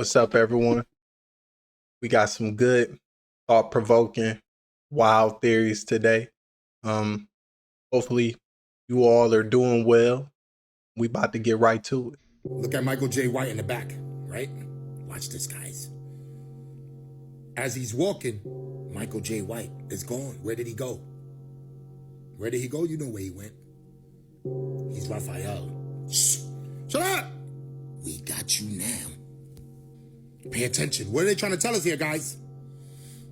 What's up, everyone? We got some good, thought provoking, wild theories today. Um, Hopefully, you all are doing well. We about to get right to it. Look at Michael J. White in the back, right? Watch this, guys. As he's walking, Michael J. White is gone. Where did he go? Where did he go? You know where he went. He's Raphael. Shh. Shut up! We got you now. Pay attention. What are they trying to tell us here, guys?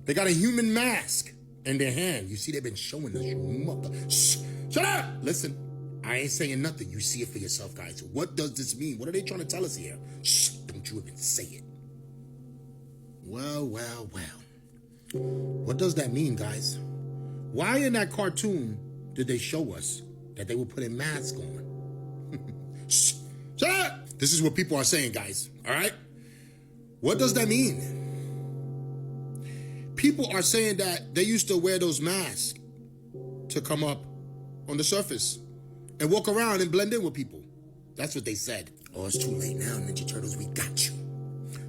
They got a human mask in their hand. You see, they've been showing us, you mother. Shh. Shut up! Listen, I ain't saying nothing. You see it for yourself, guys. What does this mean? What are they trying to tell us here? Shh, don't you even say it. Well. What does that mean, guys? Why in that cartoon did they show us that they were putting masks on? Shh. Shut up! This is what people are saying, guys, all right? What does that mean? People are saying that they used to wear those masks to come up on the surface and walk around and blend in with people. That's what they said. Oh, it's too late now, Ninja Turtles, we got you.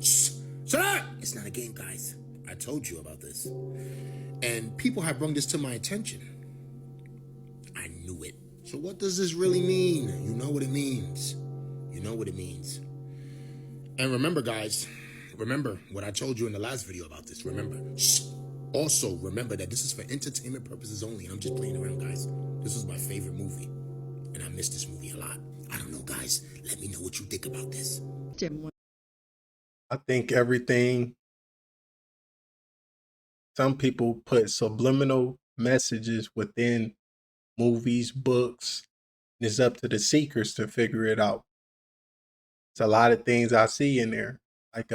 Shh, shut up! It's not a game, guys. I told you about this. And people have brought this to my attention. I knew it. So what does this really mean? You know what it means. You know what it means. And remember, guys, remember what I told you in the last video about this. Remember. Shh. Also, remember that this is for entertainment purposes only. And I'm just playing around, guys. This is my favorite movie. And I miss this movie a lot. I don't know, guys. Let me know what you think about this. I think everything, some people put subliminal messages within movies, books, and it's up to the seekers to figure it out. It's a lot of things I see in there. Like,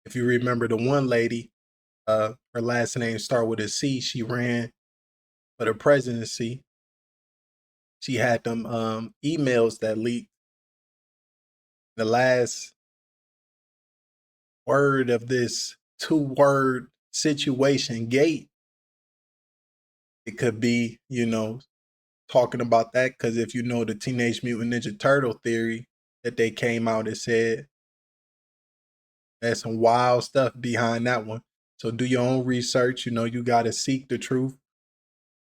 if you remember the one lady, her last name start with a C. She ran for the presidency. She had them emails that leaked. The last word of this 2-word situation, gate, it could be, talking about that. Because if you know the Teenage Mutant Ninja Turtle theory that they came out and said, there's some wild stuff behind that one. So do your own research. You got to seek the truth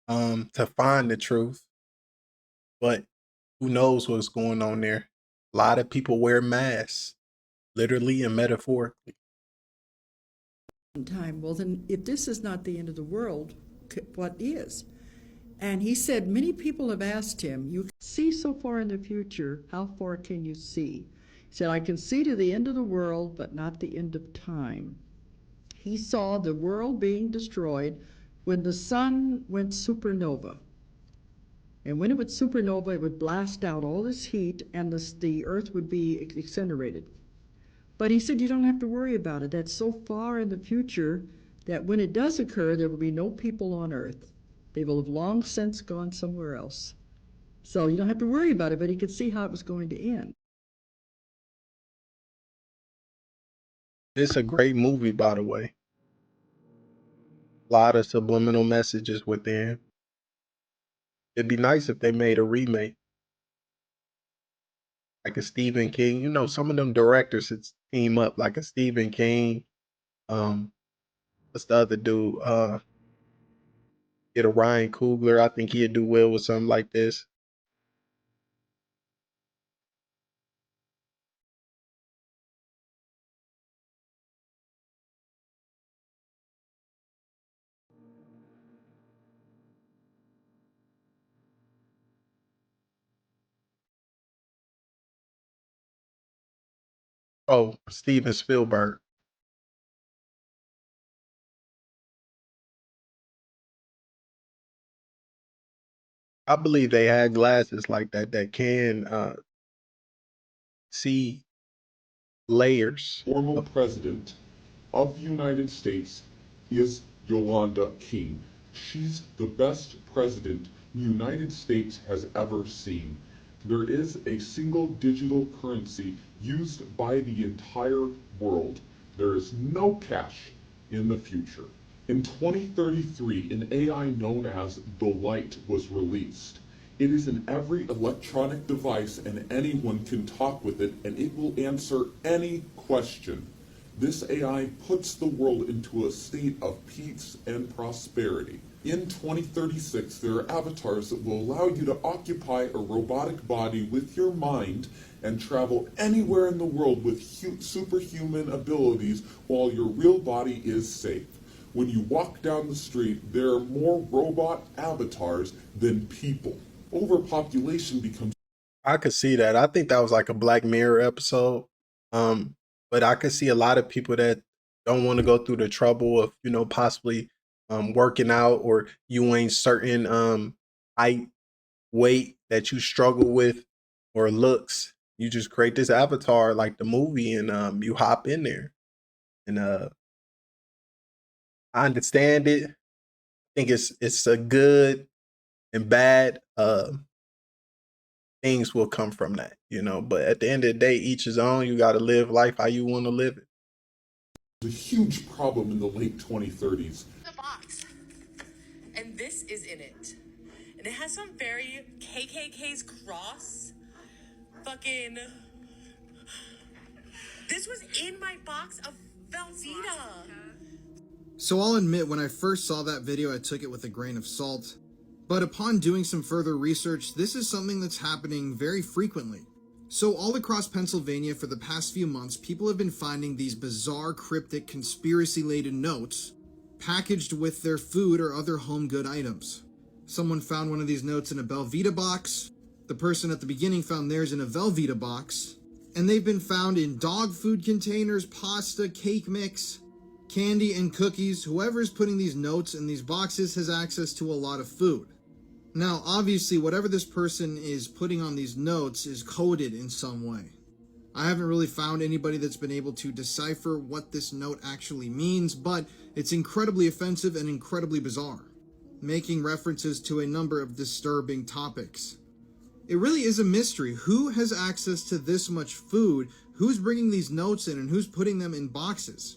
to find the truth. But who knows what's going on there? A lot of people wear masks, literally and metaphorically. Time. Well, then, if this is not the end of the world, what is? And he said, many people have asked him, you see so far in the future, how far can you see? He said, I can see to the end of the world, but not the end of time. He saw the world being destroyed when the sun went supernova. And when it would supernova, it would blast out all this heat, and the earth would be incinerated. But he said, you don't have to worry about it. That's so far in the future that when it does occur, there will be no people on earth. They will have long since gone somewhere else. So you don't have to worry about it, but he could see how it was going to end. It's a great movie, by the way. A lot of subliminal messages within. It'd be nice if they made a remake, like a Stephen King. Some of them directors should team up, like a Stephen King. Um, what's the other dude? Get a Ryan Coogler. I think he'd do well with something like this. Oh, Steven Spielberg. I believe they had glasses like that can see layers. Former president of the United States is Yolanda King. She's the best president the United States has ever seen. There is a single digital currency used by the entire world. There is no cash in the future. In 2033, an AI known as The Light was released. It is in every electronic device and anyone can talk with it and it will answer any question. This AI puts the world into a state of peace and prosperity. In 2036, there are avatars that will allow you to occupy a robotic body with your mind and travel anywhere in the world with superhuman abilities while your real body is safe. When you walk down the street, there are more robot avatars than people. Overpopulation becomes. I could see that. I think that was like a Black Mirror episode. But I could see a lot of people that don't want to go through the trouble of, possibly working out, or you ain't certain height, weight that you struggle with, or looks. You just create this avatar like the movie, and you hop in there. And I understand it. I think it's a good and bad things will come from that, but at the end of the day, each his own. You got to live life how you want to live it. A huge problem in the late 2030s. The box, and this is in it, and it has some very KKK's cross. Fucking, this was in my box of Velveeta. So I'll admit, when I first saw that video, I took it with a grain of salt. But upon doing some further research, this is something that's happening very frequently. So all across Pennsylvania for the past few months, people have been finding these bizarre, cryptic, conspiracy-laden notes packaged with their food or other home good items. Someone found one of these notes in a Belvita box. The person at the beginning found theirs in a Velveeta box. And they've been found in dog food containers, pasta, cake mix, candy, and cookies. Whoever's putting these notes in these boxes has access to a lot of food. Now, obviously, whatever this person is putting on these notes is coded in some way. I haven't really found anybody that's been able to decipher what this note actually means, but it's incredibly offensive and incredibly bizarre, making references to a number of disturbing topics. It really is a mystery. Who has access to this much food? Who's bringing these notes in, and who's putting them in boxes?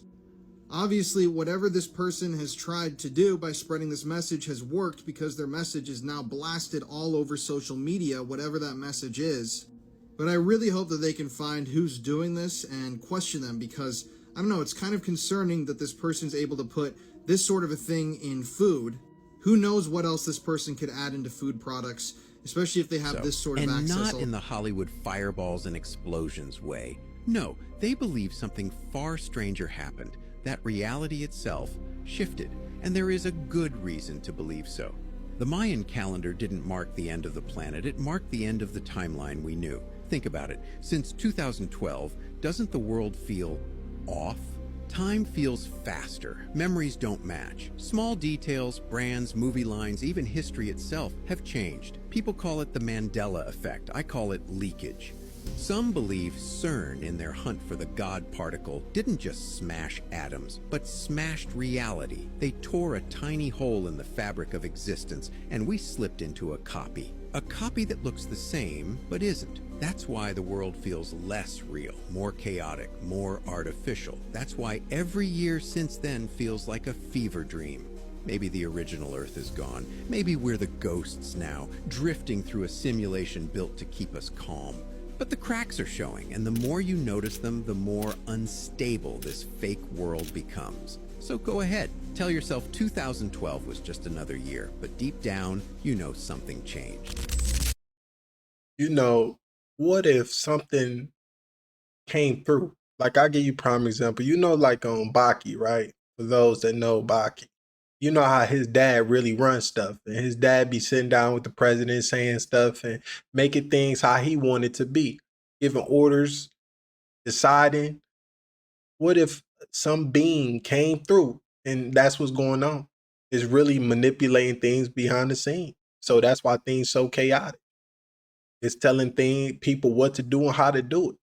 Obviously, whatever this person has tried to do by spreading this message has worked, because their message is now blasted all over social media, whatever that message is. But I really hope that they can find who's doing this and question them, because, I don't know, it's kind of concerning that this person's able to put this sort of a thing in food. Who knows what else this person could add into food products, especially if they have this sort of access. And not in the Hollywood fireballs and explosions way. No, they believe something far stranger happened. That reality itself shifted, and there is a good reason to believe so. The Mayan calendar didn't mark the end of the planet, it marked the end of the timeline we knew. Think about it. Since 2012, doesn't the world feel off? Time feels faster. Memories don't match. Small details, brands, movie lines, even history itself have changed. People call it the Mandela effect. I call it leakage. Some believe CERN, in their hunt for the God particle, didn't just smash atoms, but smashed reality. They tore a tiny hole in the fabric of existence, and we slipped into a copy. A copy that looks the same, but isn't. That's why the world feels less real, more chaotic, more artificial. That's why every year since then feels like a fever dream. Maybe the original Earth is gone. Maybe we're the ghosts now, drifting through a simulation built to keep us calm. But the cracks are showing, and the more you notice them, the more unstable this fake world becomes. So go ahead, tell yourself 2012 was just another year, but deep down, you know something changed. What if something came through? Like, I'll give you a prime example. Like on Baki, right? For those that know Baki. You know how his dad really runs stuff, and his dad be sitting down with the president saying stuff and making things how he wanted to be, giving orders, deciding. What if some being came through and that's what's going on? Is really manipulating things behind the scene. So that's why things so chaotic. It's telling people what to do and how to do it.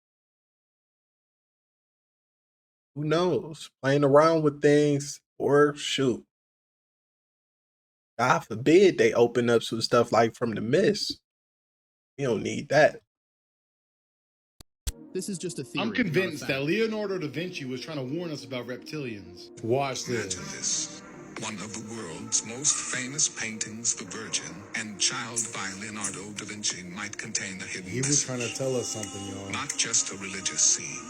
Who knows? Playing around with things, or shoot. God forbid they open up some stuff like From the Mist. We don't need that. This is just a theory. I'm convinced that Leonardo da Vinci was trying to warn us about reptilians. Watch this. Imagine this. One of the world's most famous paintings, The Virgin and Child by Leonardo da Vinci, might contain a hidden He was message. trying to tell us something, y'all. Not just a religious scene,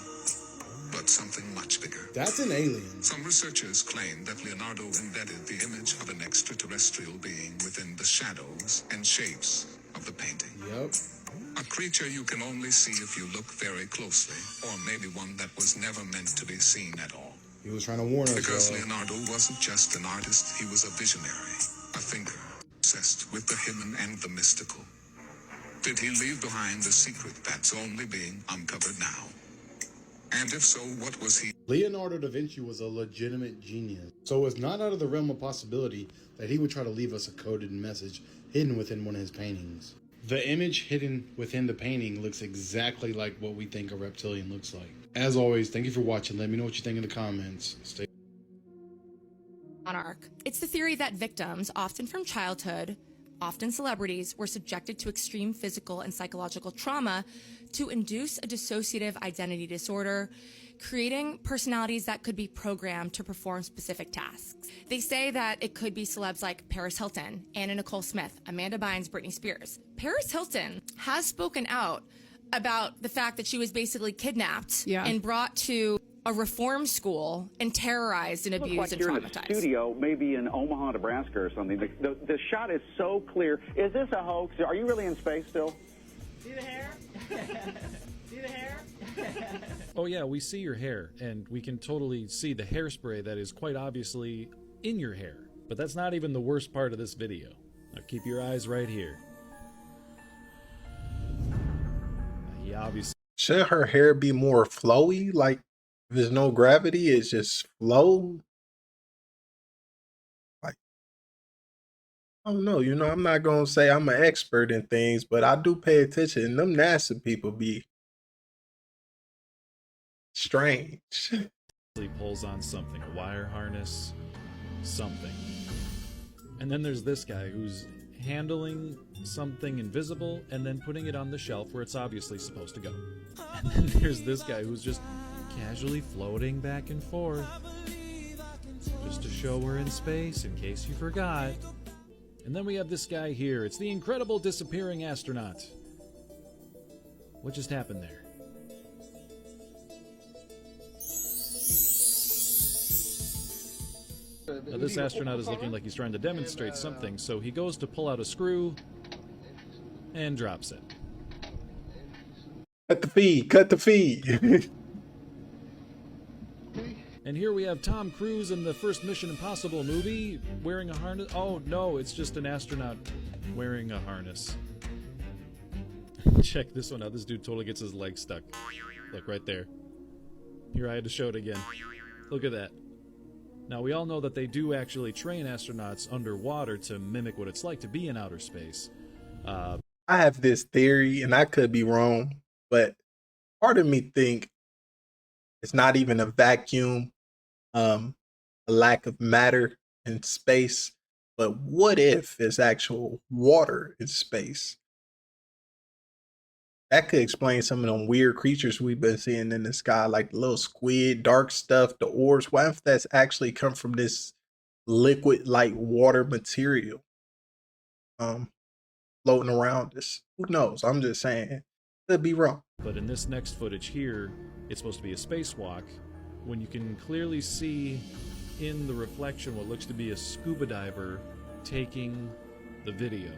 but something much bigger. That's an alien. Some researchers claim that Leonardo embedded the image of an extraterrestrial being within the shadows and shapes of the painting. Yep. A creature you can only see if you look very closely, or maybe one that was never meant to be seen at all. He was trying to warn us, Because y'all. Leonardo wasn't just an artist, he was a visionary, a thinker, obsessed with the hidden and the mystical. Did he leave behind a secret that's only being uncovered now? And if so, what was he? Leonardo da Vinci was a legitimate genius, so it's not out of the realm of possibility that he would try to leave us a coded message hidden within one of his paintings. The image hidden within the painting looks exactly like what we think a reptilian looks like. As always, thank you for watching. Let me know what you think in the comments. Stay Monarch. It's the theory that victims, often from childhood, often celebrities, were subjected to extreme physical and psychological trauma to induce a dissociative identity disorder, creating personalities that could be programmed to perform specific tasks. They say that it could be celebs like Paris Hilton, Anna Nicole Smith, Amanda Bynes, Britney Spears. Paris Hilton has spoken out about the fact that she was basically kidnapped and brought to a reform school and terrorized and abused and traumatized. In a studio, maybe in Omaha, Nebraska or something. The shot is so clear. Is this a hoax? Are you really in space still? See the hair? See the hair? Oh yeah, we see your hair, and we can totally see the hairspray that is quite obviously in your hair. But that's not even the worst part of this video. Now keep your eyes right here. He obviously... Should her hair be more flowy? Like, if there's no gravity, it's just flow? Like, I don't know. You know, I'm not going to say I'm an expert in things, but I do pay attention. And them NASA people be strange. He pulls on something, a wire harness, something. And then there's this guy who's handling something invisible and then putting it on the shelf where it's obviously supposed to go. And then there's this guy who's just casually floating back and forth just to show we're in space, in case you forgot. And then we have this guy here. It's the incredible disappearing astronaut. What just happened there? Now, this astronaut is looking like he's trying to demonstrate something, so he goes to pull out a screw and drops it. Cut the feed, cut the feed. And here we have Tom Cruise in the first Mission Impossible movie wearing a harness. Oh no, it's just an astronaut wearing a harness. Check this one out. This dude totally gets his leg stuck. Look right there. Here, I had to show it again. Look at that. Now, we all know that they do actually train astronauts underwater to mimic what it's like to be in outer space. I have this theory, and I could be wrong, but part of me think it's not even a vacuum, a lack of matter in space, but what if it's actual water in space? That could explain some of them weird creatures we've been seeing in the sky, like the little squid, dark stuff, the orbs. What if that's actually come from this liquid like water material floating around us? Who knows? I'm just saying. Could be wrong. But in this next footage here, it's supposed to be a spacewalk, when you can clearly see in the reflection what looks to be a scuba diver taking the video.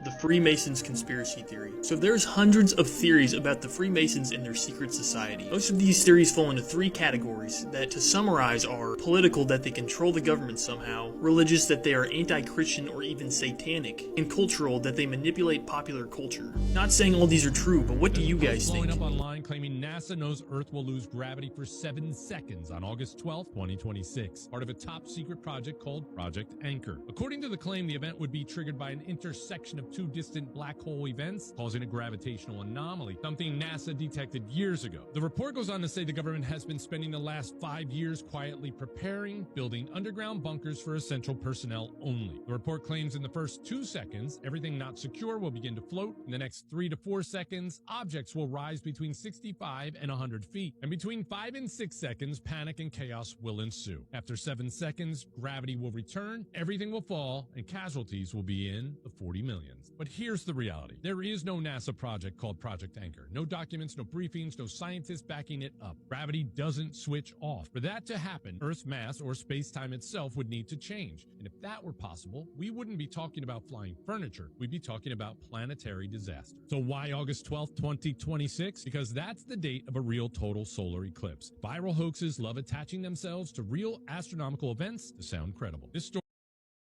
The Freemasons conspiracy theory. So there's hundreds of theories about the Freemasons and their secret society. Most of these theories fall into three categories that, to summarize, are political, that they control the government somehow, religious, that they are anti-Christian or even satanic, and cultural, that they manipulate popular culture. Not saying all these are true, but what do you guys think? Blowing up online claiming NASA knows Earth will lose gravity for 7 seconds on August 12, 2026, part of a top secret project called Project Anchor. According to the claim, the event would be triggered by an intersection of two distant black hole events, causing a gravitational anomaly, something NASA detected years ago. The report goes on to say the government has been spending the last 5 years quietly preparing, building underground bunkers for essential personnel only. The report claims in the first 2 seconds, everything not secure will begin to float. In the next 3 to 4 seconds, objects will rise between 65 and 100 feet. And between 5 and 6 seconds, panic and chaos will ensue. After 7 seconds, gravity will return, everything will fall, and casualties will be in the 40 millions. But here's the reality. There is no NASA project called Project Anchor. No documents, no briefings, no scientists backing it up. Gravity doesn't switch off. For that to happen, Earth's mass or space-time itself would need to change. And if that were possible, we wouldn't be talking about flying furniture. We'd be talking about planetary disaster. So why August 12th, 2026? Because that's the date of a real total solar eclipse. Viral hoaxes love attaching themselves to real astronomical events to sound credible. This story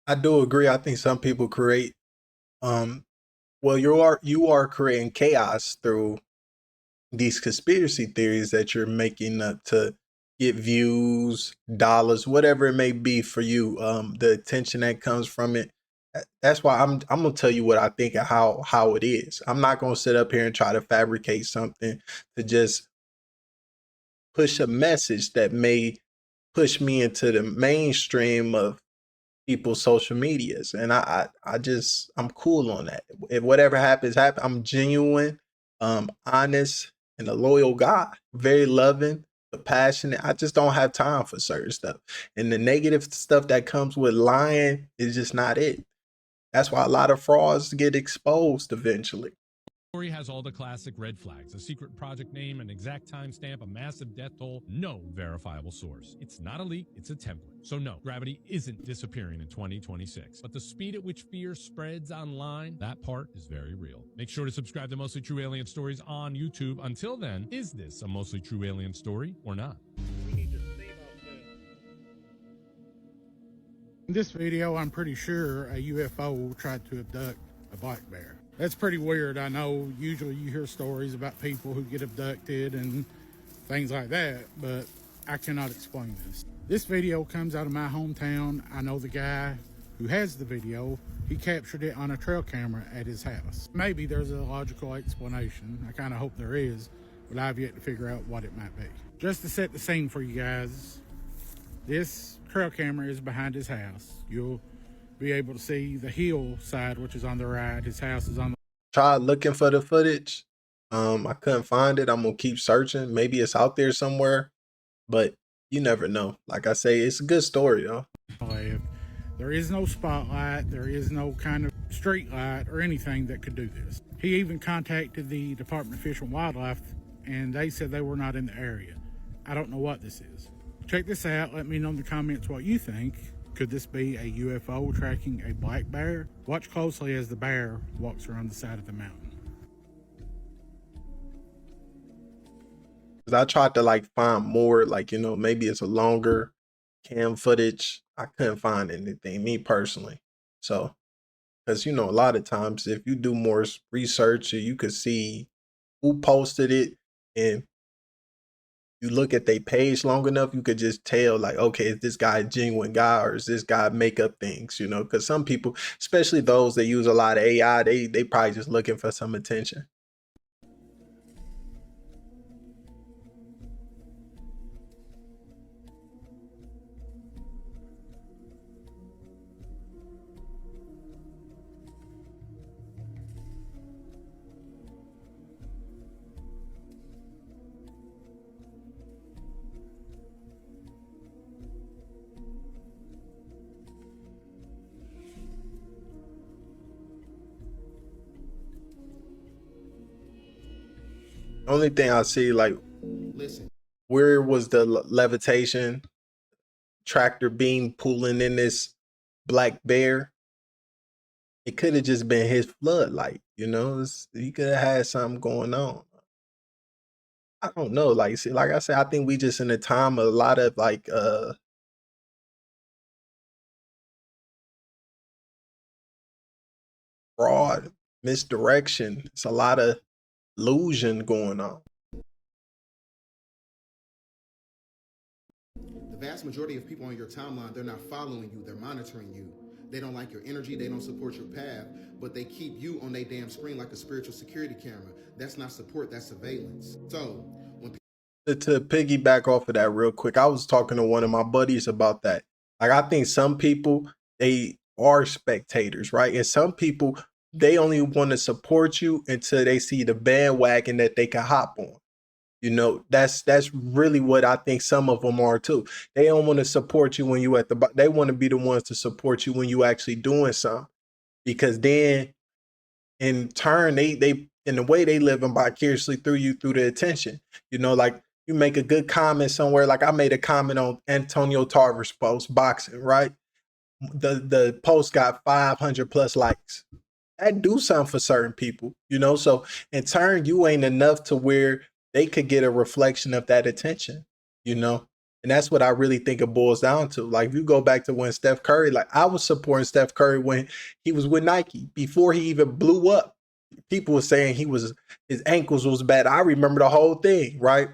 I do agree. I think some people create, well, you are creating chaos through these conspiracy theories that you're making up to get views, dollars, whatever it may be for you. The attention that comes from it. That's why I'm gonna tell you what I think and how it is. I'm not gonna sit up here and try to fabricate something to just push a message that may push me into the mainstream of people's social medias. And I'm cool on that. If whatever happens, I'm genuine, honest, and a loyal guy. Very loving, but passionate. I just don't have time for certain stuff. And the negative stuff that comes with lying is just not it. That's why a lot of frauds get exposed eventually. story has all the classic red flags: a secret project name, an exact timestamp, a massive death toll, no verifiable source. It's not a leak, it's a template. So no, gravity isn't disappearing in 2026. But the speed at which fear spreads online, that part is very real. Make sure to subscribe to Mostly True Alien Stories on YouTube. Until then, is this a mostly true alien story or not? In this video, I'm pretty sure a UFO tried to abduct a black bear. That's pretty weird. I know usually you hear stories about people who get abducted and things like that, but I cannot explain this. This video comes out of my hometown. I know the guy who has the video. He captured it on a trail camera at his house. Maybe there's a logical explanation. I kind of hope there is, but I've yet to figure out what it might be. Just to set the scene for you guys, this trail camera is behind his house. You'll be able to see the hillside, which is on the right. His house is on the... Tried looking for the footage. I couldn't find it. I'm gonna keep searching. Maybe it's out there somewhere, but you never know. Like I say, it's a good story, though. There is no spotlight. There is no kind of street light or anything that could do this. He even contacted the Department of Fish and Wildlife, and they said they were not in the area. I don't know what this is. Check this out. Let me know in the comments what you think. Could this be a UFO tracking a black bear? Watch closely as the bear walks around the side of the mountain. I tried to like find more, like, you know, maybe it's a longer cam footage. I couldn't find anything, me personally. So, because, you know, a lot of times if you do more research, you could see who posted it, and you look at their page long enough, you could just tell, like, okay, is this guy a genuine guy or is this guy make up things, you know? Because some people, especially those that use a lot of AI, they probably just looking for some attention. Only thing I see, like, Listen. where was the levitation tractor beam pulling in this black bear? It could have just been his floodlight, you know? He could have had something going on. I don't know. Like, see, like I said, I think we just in a time of a lot of like fraud, misdirection. It's a lot of illusion going on. The vast majority of people on your timeline, they're not following you, they're monitoring you. They don't like your energy. They don't support your path, but they keep you on their damn screen like a spiritual security camera. That's not support, that's surveillance. So when To piggyback off of that real quick, I was talking to one of my buddies about that. Like, I think some people, they are spectators, right? And some people, they only want to support you until they see the bandwagon that they can hop on. You know, that's really what I think some of them are too. They don't want to support you when you at the they want to be the ones to support you when you actually doing something. Because then in turn, they in the way they living vicariously through you through the attention. You know, like you make a good comment somewhere. Like I made a comment on Antonio Tarver's post, boxing, right? The post got 500 plus likes. That do something for certain people, you know? So in turn, you ain't enough to where they could get a reflection of that attention, you know? And that's what I really think it boils down to. Like, if you go back to when Steph Curry, like I was supporting Steph Curry when he was with Nike, before he even blew up. People were saying his ankles was bad. I remember the whole thing, right?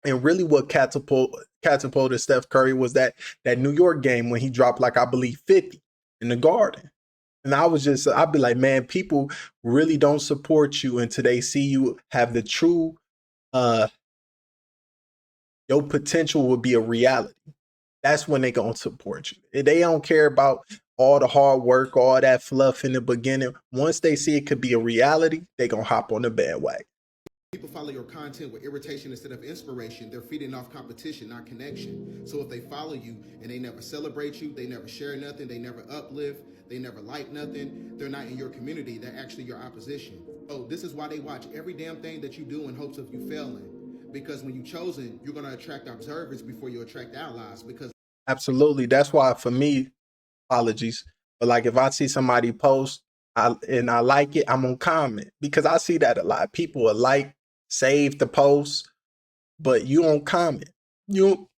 And really what catapulted Steph Curry was that New York game when he dropped, like, I believe 50 in the Garden. And I'd be like, man, people really don't support you until they see you have the true, your potential will be a reality. That's when they gonna support you. They don't care about all the hard work, all that fluff in the beginning. Once they see it could be a reality, they gonna hop on the bandwagon. people follow your content with irritation instead of inspiration, they're feeding off competition, not connection. So if they follow you and they never celebrate you, they never share nothing, they never uplift, they never like nothing, they're not in your community, they're actually your opposition. So this is why they watch every damn thing that you do in hopes of you failing. Because when you're chosen, you're going to attract observers before you attract allies. Because absolutely, that's why for me, apologies, but like if I see somebody post and I like it, I'm gonna comment, because I see that a lot. People will like, save the post, but you don't comment. You don't,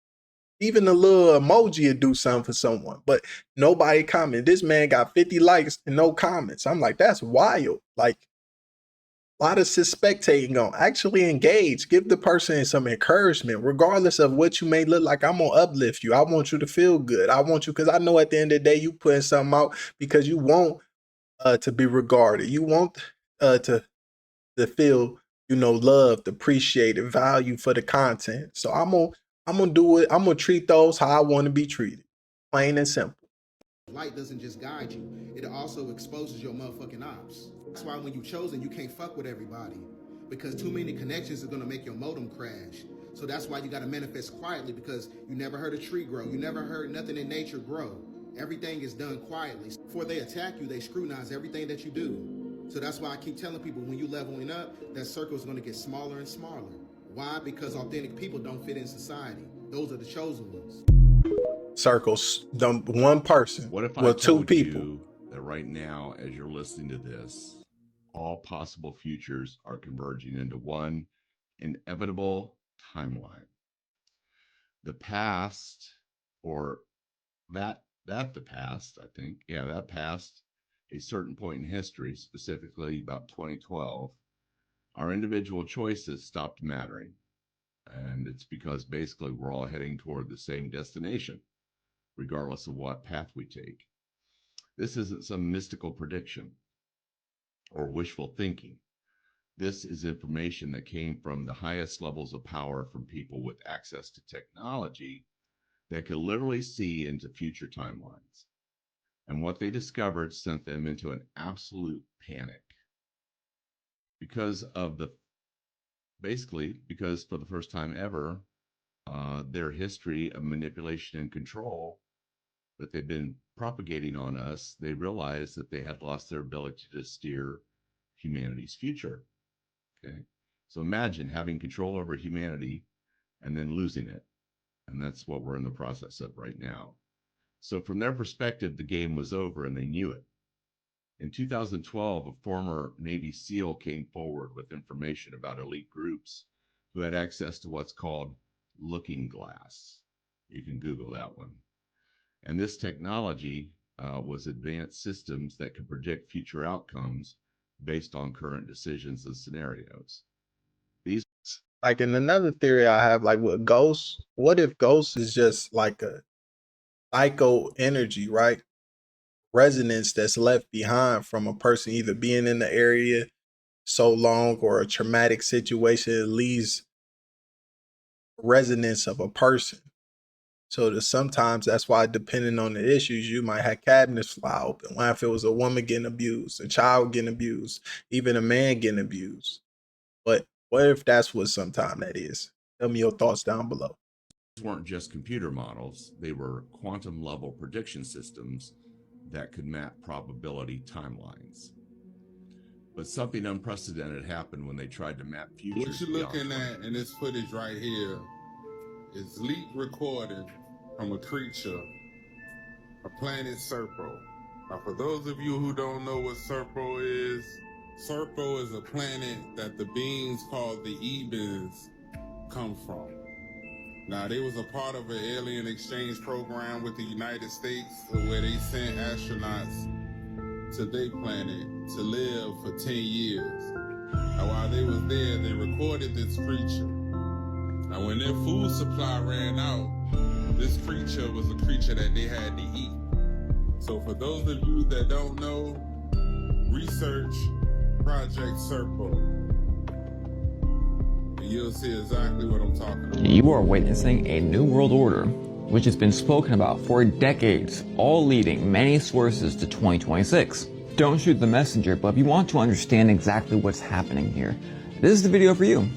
even a little emoji will do something for someone, but nobody comment. This man got 50 likes and no comments. I'm like, that's wild. Like, a lot of spectating on. Actually engage. Give the person some encouragement, regardless of what you may look like. I'm gonna uplift you. I want you to feel good. I want you, because I know at the end of the day you putting something out because you want to be regarded. You want to feel, you know, loved, appreciated, value for the content. So I'm gonna do it. I'm gonna treat those how I want to be treated, plain and simple. light doesn't just guide you, it also exposes your motherfucking ops. That's why when you're chosen, you can't fuck with everybody, because too many connections are gonna make your modem crash. So that's why you gotta manifest quietly, because you never heard a tree grow. You never heard nothing in nature grow. Everything is done quietly. Before they attack you, they scrutinize everything that you do. So that's why I keep telling people, when you leveling up, that circle is gonna get smaller and smaller. Why? Because authentic people don't fit in society. Those are the chosen ones. Circles, one person. What if I well, told two people you that right now, as you're listening to this, all possible futures are converging into one inevitable timeline? The past, or that the past, I think, yeah, that past, a certain point in history, specifically about 2012, our individual choices stopped mattering. And it's because basically we're all heading toward the same destination, regardless of what path we take. This isn't some mystical prediction or wishful thinking. This is information that came from the highest levels of power from people with access to technology that could literally see into future timelines. And what they discovered sent them into an absolute panic because for the first time ever, their history of manipulation and control that they've been propagating on us, they realized that they had lost their ability to steer humanity's future. Okay, so imagine having control over humanity and then losing it. And that's what we're in the process of right now. So from their perspective, the game was over and they knew it. In 2012, a former Navy SEAL came forward with information about elite groups who had access to what's called looking glass. You can Google that one. And this technology was advanced systems that could predict future outcomes based on current decisions and scenarios. These, like, in another theory I have, like with ghosts, what if ghosts is just like a psycho energy, right? resonance that's left behind from a person either being in the area so long or a traumatic situation. It leaves resonance of a person. So sometimes that's why, depending on the issues, you might have cabinets fly open. What if it was a woman getting abused, a child getting abused, even a man getting abused? But what if that's what sometime that is? Tell me your thoughts down below. These weren't just computer models, they were quantum level prediction systems that could map probability timelines. But something unprecedented happened when they tried to map futures. What you're looking at in this footage right here is leaked recording from a creature, a planet Serpo. Now, for those of you who don't know what Serpo is a planet that the beings called the Ebens come from. Now, they was a part of an alien exchange program with the United States where they sent astronauts to their planet to live for 10 years. Now, while they was there, they recorded this creature. Now, when their food supply ran out, this creature was a creature that they had to eat. So for those of you that don't know, research Project Serpo, and you'll see exactly what I'm talking about. You are witnessing a new world order, which has been spoken about for decades, all leading many sources to 2026. Don't shoot the messenger, but if you want to understand exactly what's happening here, this is the video for you.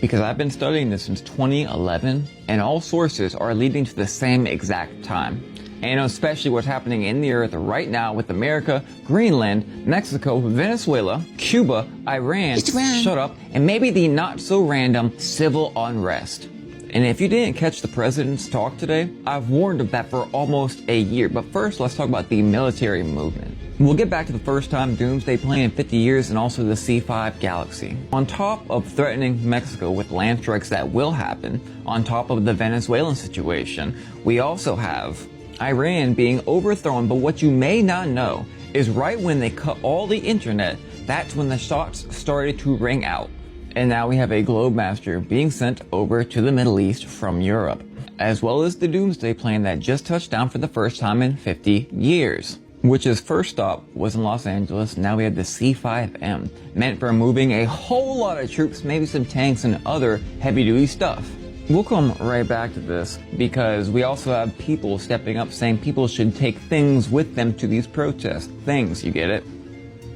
Because I've been studying this since 2011, and all sources are leading to the same exact time. And especially what's happening in the earth right now with America, Greenland, Mexico, Venezuela, Cuba, Iran, shut up, and maybe the not so random civil unrest. And if you didn't catch the president's talk today, I've warned of that for almost a year. But first, let's talk about the military movement. We'll get back to the first time doomsday plane in 50 years and also the C5 Galaxy. On top of threatening Mexico with land strikes that will happen, on top of the Venezuelan situation, we also have Iran being overthrown. But what you may not know is right when they cut all the internet, that's when the shots started to ring out. And now we have a Globemaster being sent over to the Middle East from Europe, as well as the doomsday plane that just touched down for the first time in 50 years. Which his first stop was in Los Angeles. Now we have the C5M, meant for moving a whole lot of troops, maybe some tanks and other heavy-duty stuff. We'll come right back to this because we also have people stepping up saying people should take things with them to these protests. Things, you get it?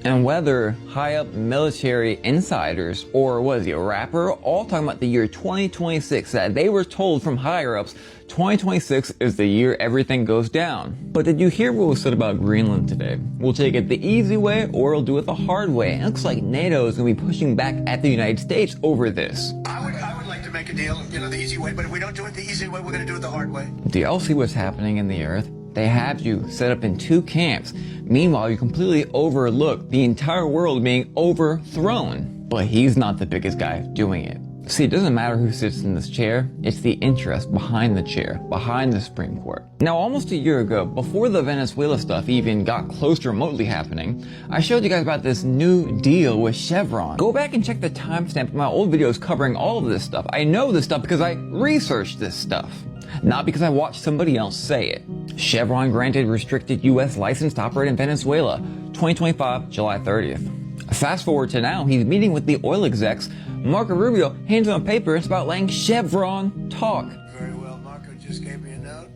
And whether high-up military insiders or was he a rapper, all talking about the year 2026, that they were told from higher-ups 2026 is the year everything goes down. But did you hear what was said about Greenland today? We'll take it the easy way or we'll do it the hard way. It looks like NATO is going to be pushing back at the United States over this. I would like to make a deal, the easy way, but if we don't do it the easy way, we're going to do it the hard way. Do y'all see what's happening in the earth? They have you set up in two camps. Meanwhile, you completely overlook the entire world being overthrown. But he's not the biggest guy doing it. See, it doesn't matter who sits in this chair, it's the interest behind the chair, behind the Supreme Court. Now, almost a year ago, before the Venezuela stuff even got close to remotely happening, I showed you guys about this new deal with Chevron. Go back and check the timestamp of my old videos covering all of this stuff. I know this stuff because I researched this stuff, not because I watched somebody else say it. Chevron granted restricted U.S. license to operate in Venezuela, 2025, July 30th. Fast forward to now, he's meeting with the oil execs. Marco Rubio hands him a paper. It's about letting Chevron talk. Very well, Marco just gave me a note.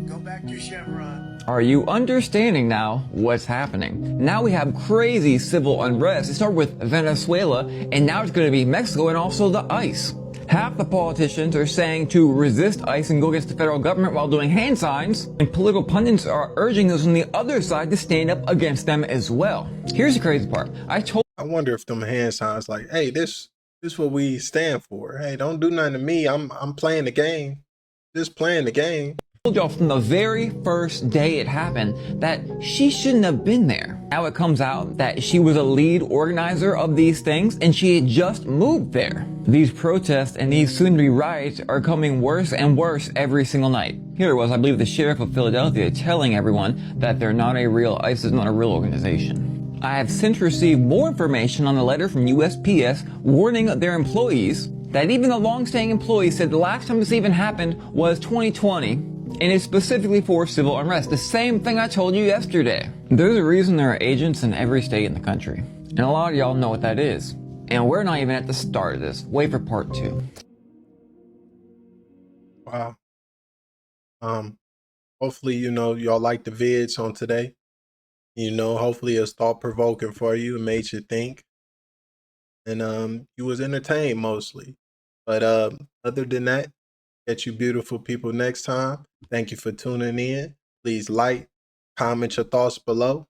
Go back to Chevron. Are you understanding now what's happening? Now we have crazy civil unrest. It started with Venezuela, and now it's going to be Mexico and also the ICE. Half the politicians are saying to resist ICE and go against the federal government while doing hand signs, and political pundits are urging those on the other side to stand up against them as well. Here's the crazy part. I wonder if them hand signs like, hey, this what we stand for. Hey, don't do nothing to me. I'm playing the game. Just playing the game. Told y'all from the very first day it happened that she shouldn't have been there. Now it comes out that she was a lead organizer of these things and she had just moved there. These protests and these soon-to-be riots are coming worse and worse every single night. Here it was, I believe, the sheriff of Philadelphia telling everyone that they're not a real, ICE is not a real organization. I have since received more information on a letter from USPS warning their employees that even the long-staying employees said the last time this even happened was 2020. And it's specifically for civil unrest, the same thing I told you yesterday. There's a reason there are agents in every state in the country. And a lot of y'all know what that is. And we're not even at the start of this. Wait for part 2. Wow. Hopefully, y'all like the vids on today. Hopefully it's thought provoking for you and made you think. And you was entertained mostly. But other than that, catch you beautiful people next time. Thank you for tuning in. Please like, comment your thoughts below.